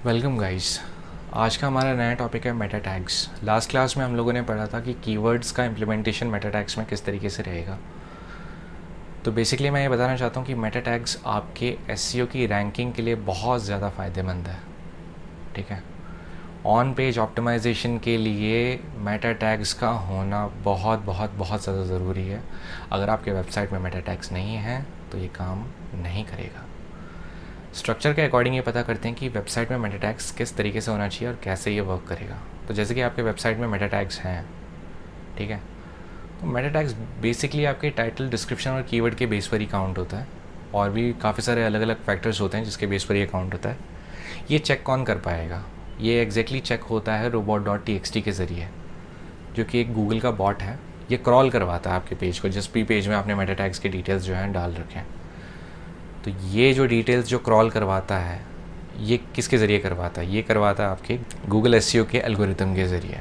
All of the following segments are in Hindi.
Welcome guys. आज का हमारा नया टॉपिक है मेटा टैग्स। लास्ट क्लास में हम लोगों ने पढ़ा था कि कीवर्ड्स का इम्प्लीमेंटेशन मेटा टैग्स में किस तरीके से रहेगा। तो बेसिकली मैं ये बताना चाहता हूँ कि मेटा टैग्स आपके एसईओ की रैंकिंग के लिए बहुत ज़्यादा फ़ायदेमंद है। ठीक है, ऑन पेज ऑप्टिमाइजेशन के लिए मेटा टैग्स का होना बहुत बहुत बहुत ज़्यादा ज़रूरी है। अगर आपके वेबसाइट में मेटा टैग्स नहीं हैं तो ये काम नहीं करेगा। स्ट्रक्चर के अकॉर्डिंग ये पता करते हैं कि वेबसाइट में मेटा टैग्स किस तरीके से होना चाहिए और कैसे ये वर्क करेगा। तो जैसे कि आपके वेबसाइट में मेटा टैग्स हैं, ठीक है, तो मेटा टैग्स बेसिकली आपके टाइटल, डिस्क्रिप्शन और कीवर्ड के बेस पर ही काउंट होता है। और भी काफ़ी सारे अलग अलग फैक्टर्स होते हैं जिसके बेस पर ये काउंट होता है। ये चेक कौन कर पाएगा? ये एग्जैक्टली चेक होता है robot.txt के ज़रिए, जो कि एक गूगल का बॉट है। ये क्रॉल करवाता है आपके पेज को, जिस भी पेज में आपने मेटा टैग्स के डिटेल्स जो हैं डाल रखे हैं। तो ये जो डिटेल्स जो क्रॉल करवाता है, ये किसके ज़रिए करवाता है? ये करवाता है आपके गूगल एसईओ के एल्गोरिथम के ज़रिए।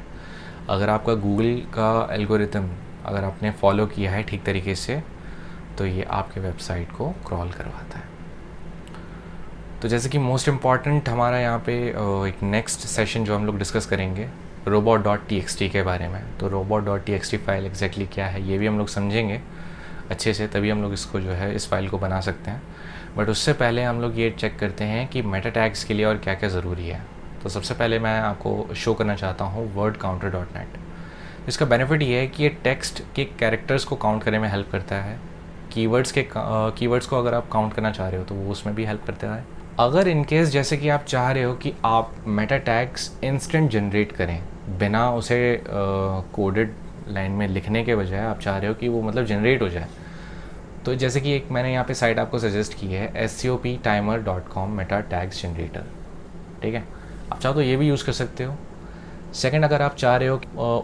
अगर आपका गूगल का एल्गोरिथम अगर आपने फॉलो किया है ठीक तरीके से, तो ये आपके वेबसाइट को क्रॉल करवाता है। तो जैसे कि मोस्ट इम्पॉर्टेंट हमारा यहाँ पे एक नेक्स्ट सेशन जो हम लोग डिस्कस करेंगे robot.txt के बारे में। तो robot.txt फाइल एग्जैक्टली क्या है ये भी हम लोग समझेंगे अच्छे से, तभी हम लोग इसको जो है इस फाइल को बना सकते हैं। बट उससे पहले हम लोग ये चेक करते हैं कि मेटा टैग्स के लिए और क्या क्या ज़रूरी है। तो सबसे पहले मैं आपको शो करना चाहता हूँ wordcounter.net। इसका बेनिफिट ये है कि ये टेक्स्ट के कैरेक्टर्स को काउंट करने में हेल्प करता है। कीवर्ड्स को अगर आप काउंट करना चाह रहे हो तो वो उसमें भी हेल्प करता है। अगर इनकेस जैसे कि आप चाह रहे हो कि आप मेटा टैग्स इंस्टेंट जनरेट करें बिना उसे कोडेड लाइन में लिखने के बजाय, आप चाह रहे हो कि वो मतलब जनरेट हो जाए, तो जैसे कि एक मैंने यहाँ पे साइट आपको सजेस्ट की है scoptimer.com मेटा टैग्स जनरेटर। ठीक है, आप चाहो तो ये भी यूज़ कर सकते हो। सेकंड, अगर आप चाह रहे हो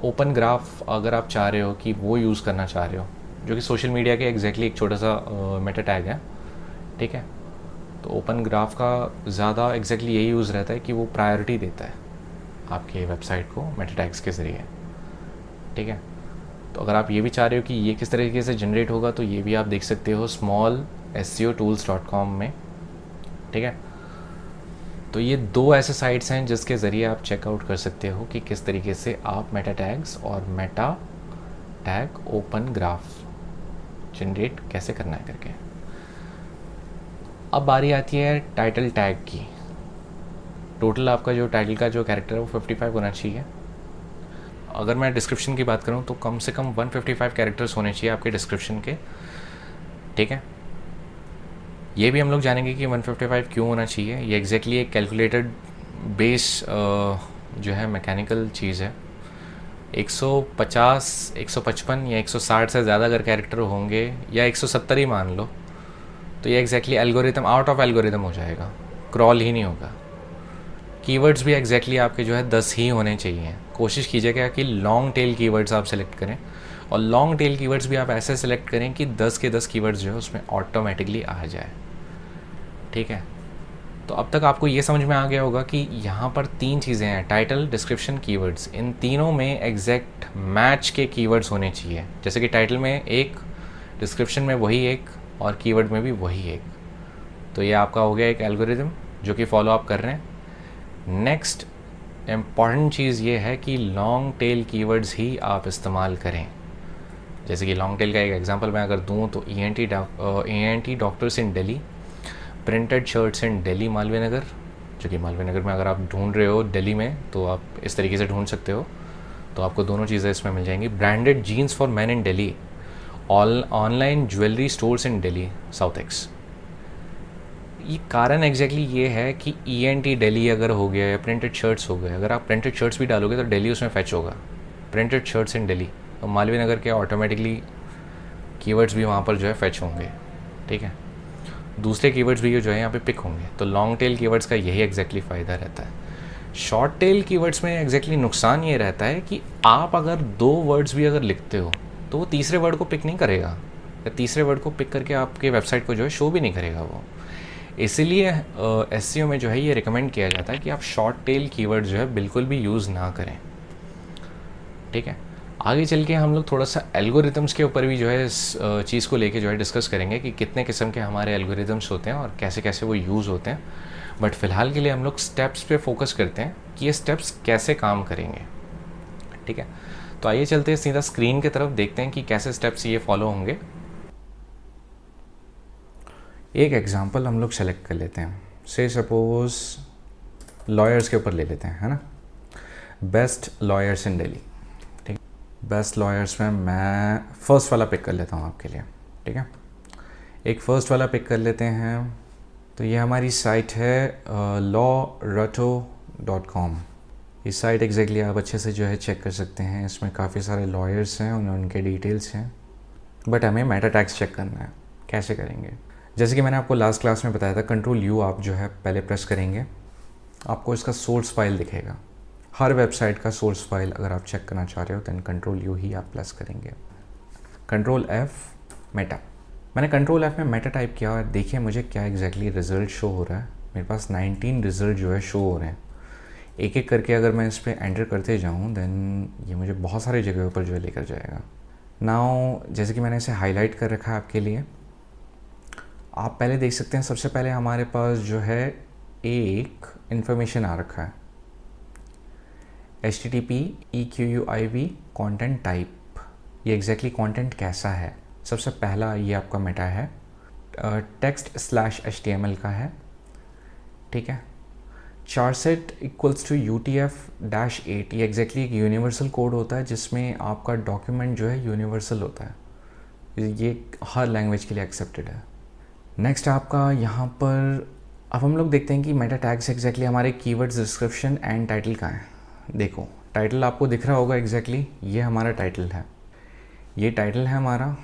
ओपन ग्राफ, अगर आप चाह रहे हो कि वो यूज़ करना चाह रहे हो, जो कि सोशल मीडिया के एग्जैक्टली एक छोटा सा मेटा टैग है। ठीक है, तो ओपन ग्राफ का ज़्यादा एग्जैक्टली यही यूज़ रहता है कि वो प्रायोरिटी देता है आपके वेबसाइट को मेटा टैग्स के ज़रिए। ठीक है, तो अगर आप ये भी चाह रहे हो कि ये किस तरीके से जनरेट होगा, तो ये भी आप देख सकते हो smallseotools.com में। ठीक है, तो ये दो ऐसे साइट्स हैं जिसके ज़रिए आप चेकआउट कर सकते हो कि किस तरीके से आप मेटा टैग्स और Meta tag open graph generate कैसे करना है करके। अब बारी आती है टाइटल टैग की। टोटल आपका जो टाइटल का जो कैरेक्टर है वो 55 होना चाहिए। अगर मैं डिस्क्रिप्शन की बात करूं तो कम से कम 155 कैरेक्टर्स होने चाहिए आपके डिस्क्रिप्शन के। ठीक है, ये भी हम लोग जानेंगे कि 155 क्यों होना चाहिए। ये एग्जैक्टली एक कैलकुलेटेड बेस जो है मैकेनिकल चीज़ है। 150, 155 या 160 से ज़्यादा अगर कैरेक्टर होंगे, या 170 ही मान लो, तो ये exactly algorithm out of algorithm हो जाएगा, क्रॉल ही नहीं होगा। कीवर्ड्स भी एग्जैक्टली आपके जो है 10 ही होने चाहिए। कोशिश कीजिएगा कि लॉन्ग टेल कीवर्ड्स आप सेलेक्ट करें, और लॉन्ग टेल कीवर्ड्स भी आप ऐसे सेलेक्ट करें कि 10 के 10 कीवर्ड्स जो है उसमें ऑटोमेटिकली आ जाए। ठीक है, तो अब तक आपको ये समझ में आ गया होगा कि यहाँ पर तीन चीज़ें हैं, टाइटल, डिस्क्रिप्शन, कीवर्ड्स। इन तीनों में एग्जैक्ट मैच के कीवर्ड्स होने चाहिए। जैसे कि टाइटल में एक, डिस्क्रिप्शन में वही एक, और कीवर्ड में भी वही एक। तो ये आपका हो गया एक एल्गोरिथम जो कि फॉलो आप कर रहे हैं। नेक्स्ट इम्पॉर्टेंट चीज़ ये है कि लॉन्ग टेल कीवर्ड्स ही आप इस्तेमाल करें। जैसे कि लॉन्ग टेल का एक एग्जांपल मैं अगर दूं तो ENT doctors in Delhi, printed shirts in Delhi Malviya Nagar, जो कि मालवीय नगर में अगर आप ढूंढ रहे हो दिल्ली में तो आप इस तरीके से ढूंढ सकते हो। तो आपको दोनों चीज़ें इसमें मिल जाएंगी। Branded jeans for man in Delhi, online jewellery stores in Delhi South Ex. ये कारण एग्जैक्टली ये है कि ENT दिल्ली अगर हो गया या प्रिंटेड शर्ट्स हो गए, अगर आप प्रिंटेड शर्ट्स भी डालोगे तो दिल्ली उसमें फैच होगा, प्रिंटेड शर्ट्स इन दिल्ली, तो मालवीय नगर के ऑटोमेटिकली कीवर्ड्स भी वहाँ पर जो है फैच होंगे। ठीक है, दूसरे कीवर्ड्स भी जो है यहाँ पे पिक होंगे। तो लॉन्ग टेल कीवर्ड्स का यही एग्जैक्टली फ़ायदा रहता है। शॉर्ट टेल कीवर्ड्स में एग्जैक्टली नुकसान ये रहता है कि आप अगर दो वर्ड्स भी अगर लिखते हो तो वो तीसरे वर्ड को पिक नहीं करेगा, या तीसरे वर्ड को पिक करके आपके वेबसाइट को जो है शो भी नहीं करेगा वो। इसीलिए एसईओ में जो है ये रिकमेंड किया जाता है कि आप शॉर्ट टेल कीवर्ड जो है बिल्कुल भी यूज़ ना करें। ठीक है, आगे चल के हम लोग थोड़ा सा एल्गोरिदम्स के ऊपर भी जो है इस चीज़ को लेके जो है डिस्कस करेंगे कि कितने किस्म के हमारे एल्गोरिदम्स होते हैं और कैसे कैसे वो यूज़ होते हैं। बट फ़िलहाल के लिए हम लोग स्टेप्स पे फोकस करते हैं कि ये स्टेप्स कैसे काम करेंगे। ठीक है, तो आइए चलते हैं सीधा स्क्रीन की तरफ, देखते हैं कि कैसे स्टेप्स ये फॉलो होंगे। एक एग्जांपल हम लोग सेलेक्ट कर लेते हैं, से सपोज लॉयर्स के ऊपर ले लेते हैं, है ना। बेस्ट लॉयर्स इन दिल्ली, ठीक। बेस्ट लॉयर्स में मैं फर्स्ट वाला पिक कर लेता हूँ आपके लिए, ठीक है। एक फ़र्स्ट वाला पिक कर लेते हैं। तो ये हमारी साइट है lawrato.com। इस साइट एग्जैक्टली आप अच्छे से जो है चेक कर सकते हैं। इसमें काफ़ी सारे लॉयर्स हैं और उनके डिटेल्स हैं, बट हमें मेटा टैग्स चेक करना है। कैसे करेंगे? जैसे कि मैंने आपको लास्ट क्लास में बताया था, कंट्रोल यू आप जो है पहले प्रेस करेंगे, आपको इसका सोर्स फाइल दिखेगा। हर वेबसाइट का सोर्स फाइल अगर आप चेक करना चाह रहे हो दैन कंट्रोल यू ही आप प्रेस करेंगे। कंट्रोल एफ मेटा, मैंने कंट्रोल एफ में मेटा टाइप किया और देखिए मुझे क्या एग्जैक्टली रिज़ल्ट शो हो रहा है। मेरे पास 19 रिज़ल्ट जो है शो हो रहे हैं। एक एक करके अगर मैं इस पर एंटर करते जाऊँ दैन ये मुझे बहुत सारी जगहों पर जो है लेकर जाएगा। नाउ जैसे कि मैंने इसे हाईलाइट कर रखा है आपके लिए, आप पहले देख सकते हैं। सबसे पहले हमारे पास जो है एक इन्फॉर्मेशन आ रखा है, HTTP EQUIV कंटेंट टाइप। ये एग्जैक्टली कंटेंट कैसा है? सबसे पहला ये आपका मेटा है, text/HTML का है, ठीक है। charset इक्वल्स टू UTF-8, ये एग्जैक्टली एक यूनिवर्सल कोड होता है जिसमें आपका डॉक्यूमेंट जो है यूनिवर्सल होता है। ये हर लैंग्वेज के लिए एक्सेप्टेड है। नेक्स्ट आपका यहाँ पर अब हम लोग देखते हैं कि मेटा टैग्स एग्जैक्टली हमारे कीवर्ड्स, डिस्क्रिप्शन एंड टाइटल का है। देखो टाइटल आपको दिख रहा होगा एग्जैक्टली, ये हमारा टाइटल है, ये टाइटल है हमारा,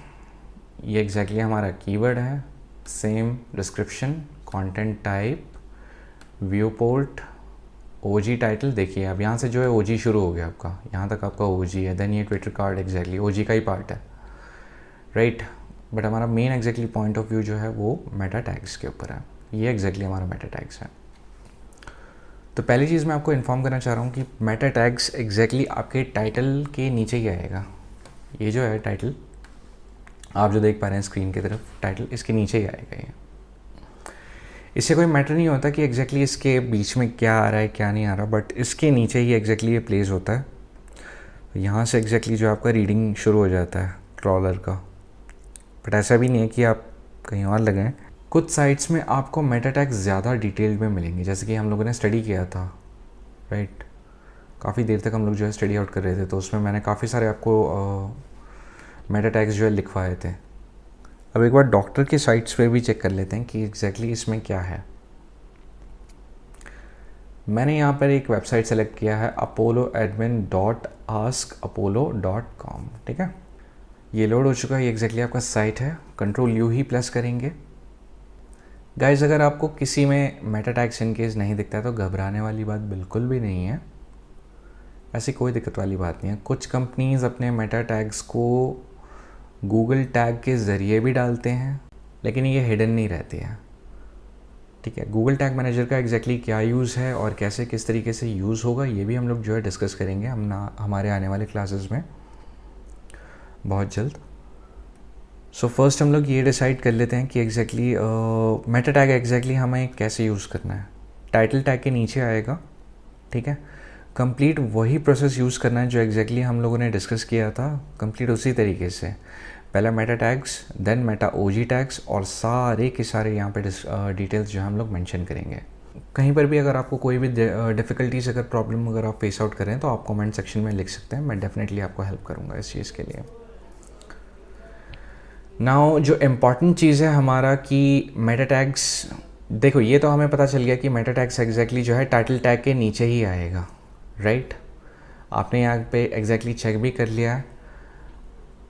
ये एग्जैक्टली हमारा कीवर्ड है। Same description, content type, view port, OG title. देखिए अब यहाँ से जो है OG शुरू हो गया आपका, यहाँ तक आपका OG है। देन ये ट्विटर कार्ड एग्जैक्टली OG का ही पार्ट है, राइट। बट हमारा main exactly point of view जो है वो मेटा टैग्स के ऊपर है। ये एग्जैक्टली हमारा मेटा टैग्स है। तो पहली चीज़ मैं आपको इन्फॉर्म करना चाह रहा हूँ कि मेटा टैग्स एग्जैक्टली आपके टाइटल के नीचे ही आएगा। ये जो है टाइटल आप जो देख पा रहे हैं स्क्रीन की तरफ, टाइटल इसके नीचे ही आएगा। ये इससे कोई मैटर नहीं होता कि एग्जैक्टली इसके बीच में क्या आ रहा है क्या नहीं आ रहा, बट इसके नीचे ही एग्जैक्टली ये प्लेस होता है। यहाँ से एग्जैक्टली जो आपका रीडिंग शुरू हो जाता है क्रॉलर का। बट ऐसा भी नहीं है कि आप कहीं और लगाएं। कुछ साइट्स में आपको मेटा टैग्स ज़्यादा डिटेल में मिलेंगे, जैसे कि हम लोगों ने स्टडी किया था, राइट। काफ़ी देर तक हम लोग जो है स्टडी आउट कर रहे थे, तो उसमें मैंने काफ़ी सारे आपको मेटा टैग्स जो है लिखवाए थे। अब एक बार डॉक्टर की साइट्स पे भी चेक कर लेते हैं कि एग्जैक्टली इसमें क्या है। मैंने यहाँ पर एक वेबसाइट सेलेक्ट किया है, apolloadmin.askapollo.com, ठीक है। ये लोड हो चुका है, ये एग्जैक्टली आपका साइट है। कंट्रोल यू ही प्रेस करेंगे। गाइज अगर आपको किसी में मेटा टैग्स इन केस नहीं दिखता है तो घबराने वाली बात बिल्कुल भी नहीं है, ऐसी कोई दिक्कत वाली बात नहीं है। कुछ कंपनीज़ अपने मेटा टैग्स को गूगल टैग के ज़रिए भी डालते हैं, लेकिन ये हिडन नहीं रहती है, ठीक है। गूगल टैग मैनेजर का एग्जैक्टली क्या यूज़ है और कैसे किस तरीके से यूज़ होगा ये भी हम लोग जो है डिस्कस करेंगे हमारे आने वाले क्लासेस में बहुत जल्द। सो फर्स्ट हम लोग ये डिसाइड कर लेते हैं कि एग्जैक्टली मेटा टैग एग्जैक्टली हमें कैसे यूज़ करना है। टाइटल टैग के नीचे आएगा, ठीक है। कंप्लीट वही प्रोसेस यूज़ करना है जो एग्जैक्टली हम लोगों ने डिस्कस किया था, कंप्लीट उसी तरीके से। पहला meta tags, then meta OG tags, और सारे के सारे यहाँ पे डिटेल्स जो हम लोग मेंशन करेंगे। कहीं पर भी अगर आपको कोई भी डिफ़िकल्टीज अगर प्रॉब्लम अगर आप फेस आउट करें तो आप कमेंट सेक्शन में लिख सकते हैं, मैं डेफिनेटली आपको हेल्प करूँगा इस चीज़ के लिए। नाउ जो इम्पॉर्टेंट चीज़ है हमारा कि मेटा टैग्स, देखो ये तो हमें पता चल गया कि मेटा टैग्स एग्जैक्टली जो है टाइटल टैग के नीचे ही आएगा, राइट। आपने यहाँ पे एग्जैक्टली चेक भी कर लिया है।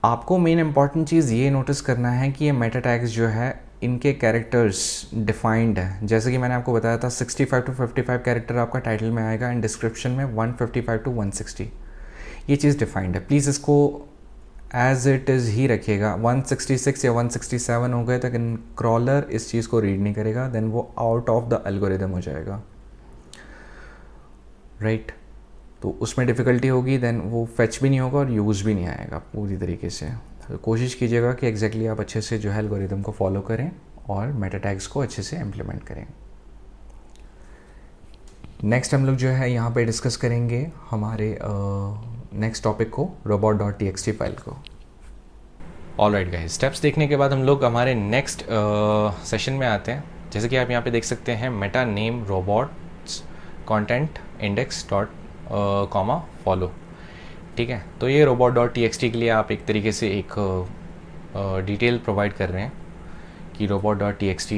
आपको मेन इम्पॉर्टेंट चीज़ ये नोटिस करना है कि ये मेटा टैग्स जो है इनके कैरेक्टर्स डिफाइंड है। जैसे कि मैंने आपको बताया था 65 to 55 कैरेक्टर आपका टाइटल में आएगा एंड डिस्क्रिप्शन में 155 to 160, ये चीज़ डिफाइंड है। प्लीज़ इसको एज इट इज़ ही रखिएगा। 166 या 167 हो गए तक क्रॉलर इस चीज़ को रीड नहीं करेगा, देन वो आउट ऑफ द एल्गोरिदम हो जाएगा, राइट। तो उसमें डिफ़िकल्टी होगी, देन वो फेच भी नहीं होगा और यूज़ भी नहीं आएगा पूरी तरीके से। तो कोशिश कीजिएगा कि एग्जैक्टली आप अच्छे से जो है एल्गोरिदम को फॉलो करें और मेटा टैग्स को अच्छे से इम्प्लीमेंट करें। नेक्स्ट हम लोग जो है यहाँ पे डिस्कस करेंगे हमारे नेक्स्ट टॉपिक को, robot.txt फाइल को। ऑलराइट गाइस, स्टेप्स देखने के बाद हम लोग हमारे नेक्स्ट सेशन में आते हैं। जैसे कि आप यहाँ पे देख सकते हैं, Meta name robots content index dot comma follow. ठीक है, तो ये robot.txt के लिए आप एक तरीके से एक डिटेल प्रोवाइड कर रहे हैं कि robot.txt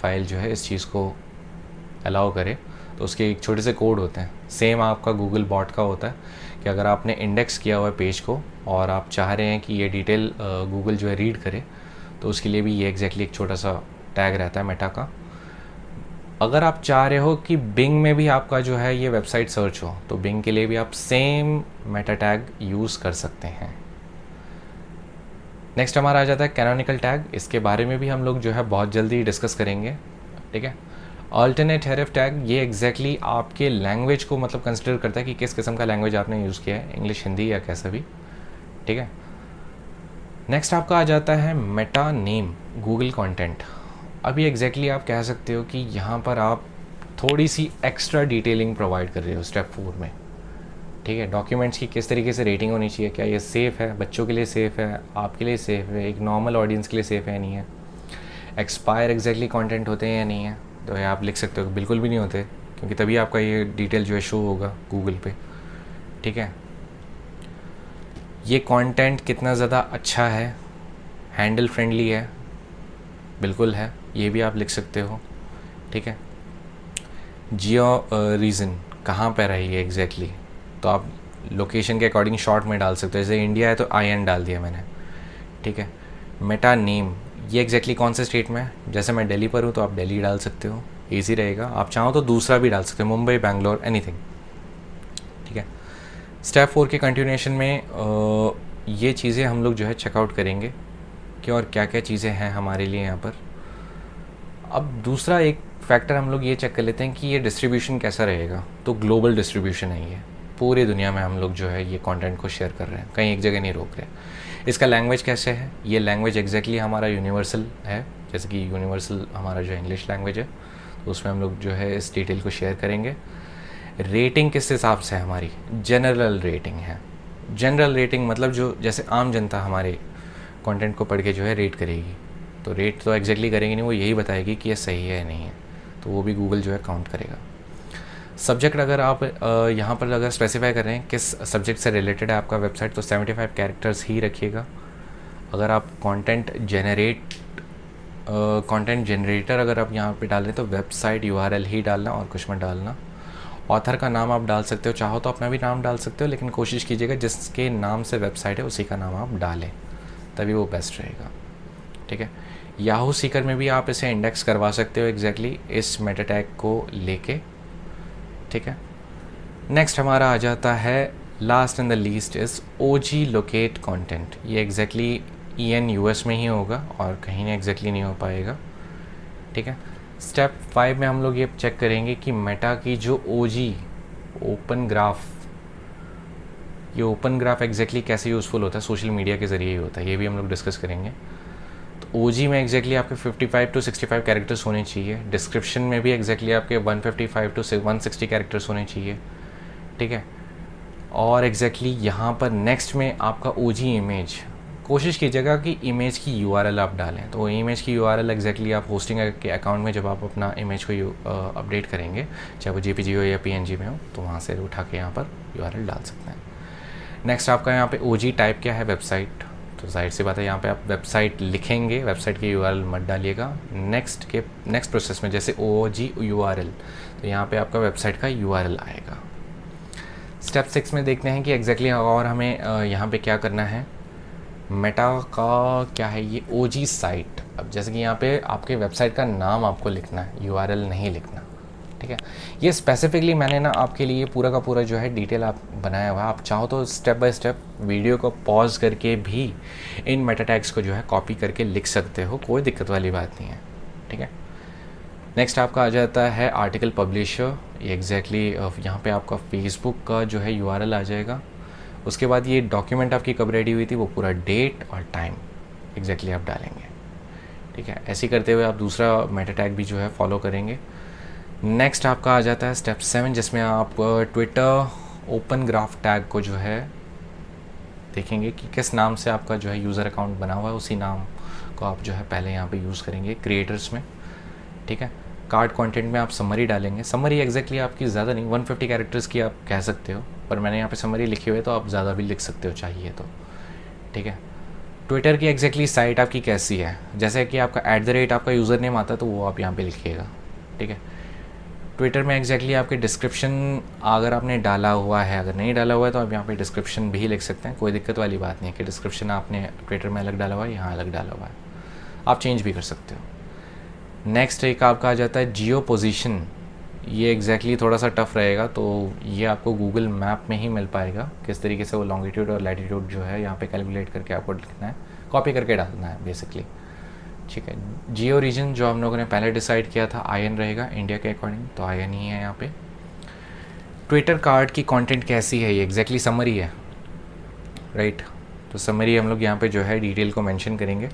फाइल जो है इस चीज़ को अलाउ करे। तो उसके एक छोटे से कोड होते हैं, सेम आपका गूगल बॉट का होता है कि अगर आपने इंडेक्स किया हुआ है पेज को और आप चाह रहे हैं कि ये डिटेल गूगल जो है रीड करे, तो उसके लिए भी ये एग्जैक्टली एक छोटा सा टैग रहता है मेटा का। अगर आप चाह रहे हो कि बिंग में भी आपका जो है ये वेबसाइट सर्च हो, तो बिंग के लिए भी आप सेम मेटा टैग यूज़ कर सकते हैं। नेक्स्ट हमारा आ जाता है कैनोनिकल टैग। इसके बारे में भी हम लोग जो है बहुत जल्दी डिस्कस करेंगे। ठीक है, अल्टरनेट हेरेफ टैग ये एग्जैक्टली आपके लैंग्वेज को मतलब कंसिडर करता है कि किस किस्म का लैंग्वेज आपने यूज़ किया है, इंग्लिश, हिंदी या कैसा भी। ठीक है, नेक्स्ट आपका आ जाता है मेटा नेम गूगल कंटेंट। अभी एग्जैक्टली आप कह सकते हो कि यहाँ पर आप थोड़ी सी एक्स्ट्रा डिटेलिंग प्रोवाइड कर रहे हो स्टेप 4 में। ठीक है, डॉक्यूमेंट्स की किस तरीके से रेटिंग होनी चाहिए, क्या ये सेफ़ है, बच्चों के लिए सेफ़ है, आपके लिए सेफ़ है, एक नॉर्मल ऑडियंस के लिए सेफ़ है नहीं है, एक्सपायर एग्जैक्टली कंटेंट होते हैं या नहीं है। तो ये आप लिख सकते हो बिल्कुल भी नहीं होते, क्योंकि तभी आपका ये डिटेल जो है शो होगा गूगल पे। ठीक है, ये कंटेंट कितना ज़्यादा अच्छा है, हैंडल फ्रेंडली है, बिल्कुल है, ये भी आप लिख सकते हो। ठीक है, जियो रीज़न कहाँ पर है ये एग्जैक्टली, तो आप लोकेशन के अकॉर्डिंग शॉर्ट में डाल सकते हो। जैसे इंडिया है तो IN डाल दिया मैंने। ठीक है, मेटा नेम ये एग्जैक्टली कौन से स्टेट में है, जैसे मैं दिल्ली पर हूँ तो आप दिल्ली डाल सकते हो, ईजी रहेगा। आप चाहो तो दूसरा भी डाल सकते हो, मुंबई, बैंगलोर, एनीथिंग। ठीक है, स्टेप 4 के कंटिन्यूएशन में ये चीज़ें हम लोग जो है चेकआउट करेंगे कि और क्या क्या चीज़ें हैं हमारे लिए यहाँ पर। अब दूसरा एक फैक्टर हम लोग ये चेक कर लेते हैं कि ये डिस्ट्रीब्यूशन कैसा रहेगा। तो ग्लोबल डिस्ट्रीब्यूशन है, ये पूरी दुनिया में हम लोग जो है ये कंटेंट को शेयर कर रहे हैं, कहीं एक जगह नहीं रोक रहे। इसका लैंग्वेज कैसे है, ये लैंग्वेज एग्जैक्टली हमारा यूनिवर्सल है, जैसे कि यूनिवर्सल हमारा जो इंग्लिश लैंग्वेज है, तो उसमें हम लोग जो है इस डिटेल को शेयर करेंगे। रेटिंग किस हिसाब से है हमारी, जनरल रेटिंग है। जनरल रेटिंग मतलब जो जैसे आम जनता हमारे कंटेंट को पढ़ के जो है रेट करेगी, तो रेट तो एग्जैक्टली करेगी नहीं, वो यही बताएगी कि ये सही है या नहीं है, तो वो भी गूगल जो है काउंट करेगा। सब्जेक्ट अगर आप यहाँ पर अगर स्पेसिफाई कर रहे हैं किस सब्जेक्ट से रिलेटेड है आपका वेबसाइट, तो 75 कैरेक्टर्स ही रखिएगा। अगर आप कंटेंट जनरेटर अगर आप यहाँ पे डाल रहे हैं तो वेबसाइट URL ही डालना और कुछ मत डालना। ऑथर का नाम आप डाल सकते हो, चाहो तो अपना भी नाम डाल सकते हो, लेकिन कोशिश कीजिएगा जिसके नाम से वेबसाइट है उसी का नाम आप डालें, तभी वो बेस्ट रहेगा। ठीक है, याहू सीकर में भी आप इसे इंडेक्स करवा सकते हो एग्जैक्टली इस मेटा टैग को लेके। ठीक है, नेक्स्ट हमारा आ जाता है last and the least is OG locate content. ये एग्जैक्टली EN US में ही होगा और कहीं नहीं एग्जैक्टली नहीं हो पाएगा। ठीक है, स्टेप 5 में हम लोग ये चेक करेंगे कि मेटा की जो OG ओपन ग्राफ, ये ओपन ग्राफ एग्जैक्टली कैसे यूज़फुल होता है, सोशल मीडिया के ज़रिए ही होता है, ये भी हम लोग डिस्कस करेंगे। तो OG में एग्जैक्टली आपके 55 to 65 कैरेक्टर्स होने चाहिए। डिस्क्रिप्शन में भी एग्जैक्टली आपके 155 to 160 कैरेक्टर्स होने चाहिए। ठीक है, और एग्जैक्टली यहाँ पर नेक्स्ट में आपका OG इमेज, कोशिश कीजिएगा कि इमेज की URL आप डालें। तो इमेज की URL एग्जैक्टली आप होस्टिंग के अकाउंट में जब आप अपना इमेज को अपडेट करेंगे, चाहे वो JPG हो या PNG में हो, तो वहाँ से उठा के यहाँ पर URL डाल सकते हैं। नेक्स्ट आपका यहाँ पे OG टाइप क्या है, वेबसाइट। तो जाहिर सी बात है यहाँ पे आप वेबसाइट लिखेंगे, वेबसाइट की URL मत डालिएगा। नेक्स्ट प्रोसेस में जैसे OG URL, तो यहाँ पे आपका वेबसाइट का URL आएगा। स्टेप 6 में देखते हैं कि एग्जैक्टली और हमें यहाँ पे क्या करना है। मेटा का क्या है ये OG साइट। अब जैसे कि यहाँ पे आपके वेबसाइट का नाम आपको लिखना है, URL नहीं लिखना। ठीक है, ये स्पेसिफिकली मैंने ना आपके लिए पूरा का पूरा जो है डिटेल आप बनाया हुआ है। आप चाहो तो स्टेप बाय स्टेप वीडियो को पॉज करके भी इन मेटा टैग्स को जो है कॉपी करके लिख सकते हो, कोई दिक्कत वाली बात नहीं है। ठीक है, नेक्स्ट आपका आ जाता है आर्टिकल पब्लिशर। ये एग्जैक्टली यहाँ पे आपका फेसबुक का जो है यूआरएल आ जाएगा। उसके बाद ये डॉक्यूमेंट आपकी कब रेडी हुई थी वो पूरा डेट और टाइम एग्जैक्टली आप डालेंगे। ठीक है, ऐसे ही करते हुए आप दूसरा मेटा टैग भी जो है फॉलो करेंगे। नेक्स्ट आपका आ जाता है स्टेप 7, जिसमें आप ट्विटर ओपन ग्राफ टैग को जो है देखेंगे कि किस नाम से आपका जो है यूज़र अकाउंट बना हुआ है, उसी नाम को आप जो है पहले यहाँ पे यूज़ करेंगे क्रिएटर्स में। ठीक है, कार्ड कंटेंट में आप समरी डालेंगे। समरी एग्जैक्टली आपकी ज़्यादा नहीं, 150 कैरेक्टर्स की आप कह सकते हो, पर मैंने यहाँ पे समरी लिखी हुई है तो आप ज़्यादा भी लिख सकते हो चाहिए तो। ठीक है, ट्विटर की एग्जैक्टली साइट आपकी कैसी है, जैसे कि आपका @ आपका यूज़र नेम आता है तो वो आप यहाँ पे लिखिएगा। ठीक है, ट्विटर में एग्जैक्टली आपके डिस्क्रिप्शन अगर आपने डाला हुआ है, अगर नहीं डाला हुआ है तो आप यहाँ पे डिस्क्रिप्शन भी लिख सकते हैं, कोई दिक्कत वाली बात नहीं है कि डिस्क्रिप्शन आपने ट्विटर में अलग डाला हुआ है, यहाँ अलग डाला हुआ है, आप चेंज भी कर सकते हो। नेक्स्ट एक आपका आ जाता है जियो पोजीशन। ये एग्जैक्टली थोड़ा सा टफ रहेगा, तो ये आपको गूगल मैप में ही मिल पाएगा किस तरीके से वो लॉन्गिट्यूड और लैटिट्यूड जो है यहाँ पे कैलकुलेट करके आपको लिखना है, कॉपी करके डालना है बेसिकली। ठीक है, जियो रीजन जो हम लोगों ने पहले डिसाइड किया था IN रहेगा इंडिया के अकॉर्डिंग, तो IN ही है यहाँ पे। ट्विटर कार्ड की कंटेंट कैसी है, ये एग्जैक्टली समरी है, राइट। तो समरी हम लोग यहाँ पे जो है डिटेल को मेंशन करेंगे।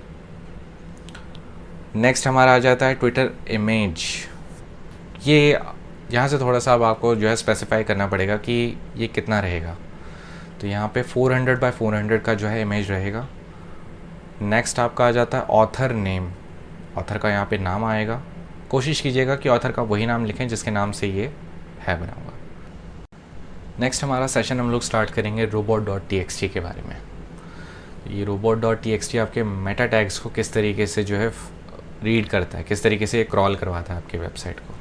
नेक्स्ट हमारा आ जाता है ट्विटर इमेज। ये यहाँ से थोड़ा सा अब आपको जो है स्पेसिफाई करना पड़ेगा कि ये कितना रहेगा। तो यहाँ पे 400 बाय 400 का जो है इमेज रहेगा। नेक्स्ट आपका आ जाता है ऑथर नेम। ऑथर का यहाँ पे नाम आएगा, कोशिश कीजिएगा कि ऑथर का वही नाम लिखें जिसके नाम से ये है बना हुआ। नेक्स्ट हमारा सेशन हम लोग स्टार्ट करेंगे robot.txt के बारे में। ये robot.txt आपके मेटा टैग्स को किस तरीके से जो है रीड करता है, किस तरीके से ये क्रॉल करवाता है आपके वेबसाइट को।